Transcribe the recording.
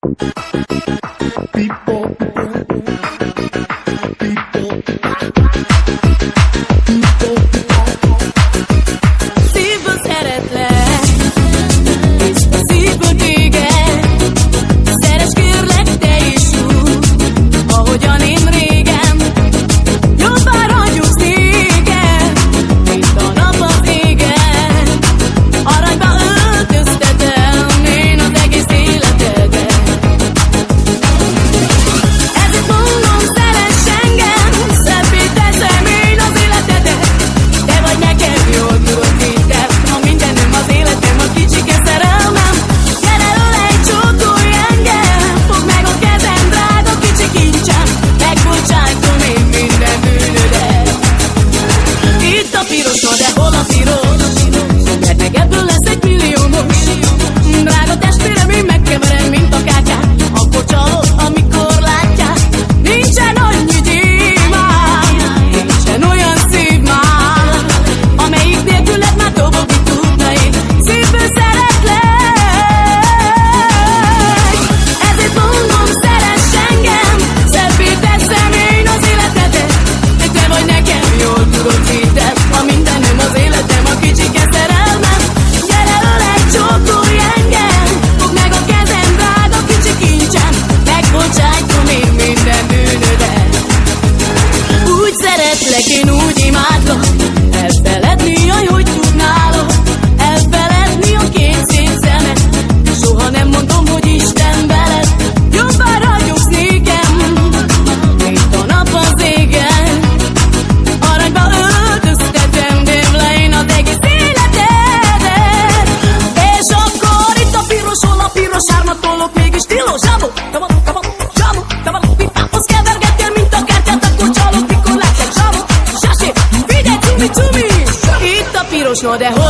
Szívből szeretlek, és a szívből téged. Szeress kérlek te is úgy, ahogyan én régen. Jobban ragyogsz négen, mint a nap az égen. Aranyba öltöztetem én az egész életedet. Ezért mondom, szeress engem, szebbé teszem én az életedet. Te vagy nekem jól tudod minden, a mindenem az életem, a kicsike szerelmem. Gyere ölej, csókolj engem, fogd meg a kezem, drága kicsi kincsem. Megbocsájtom én minden bűnödet. Itt a piros, na de hol a piros? Mert meg ebből lesz egy milliómos. Drága testvérem, én megkeverem, mint a kátyát. Akkor csalod, amikor látják. Nincsen annyi gyémán, nincsen olyan szív már, amelyik nélküled már dobogni tudna én. Szívből szeretlek, ezért mondom, szeress engem, szebbé teszem én az életedet. Te vagy nekem jól tudod hiddem, a mindenem az életem, a kicsike szerelmem. Gyere ölej, csókolj engem, fogd meg a kezem, drága kicsi kincsem. Megbocsájtom én minden bűnödet. Úgy szeretlek, én úgy imádlak, elfeledni, jaj, hogy tudnálok. Elfeledni a két szép szemed, soha nem mondom, hogy Isten veled. Jobban ragyogsz nékem, mint a nap az égen. Aranyba öltöztetem, démle én az egész életedet. És akkor itt a piros, hol a piros, ármat tollok, mégis tilos. Zsábó, zsábó, pipához kevergettél, mint a kártyát, akkor csalok, mikor látlak. Zsábó, sásé, figyelj, csumi, csumi. Itt a piros, no de hol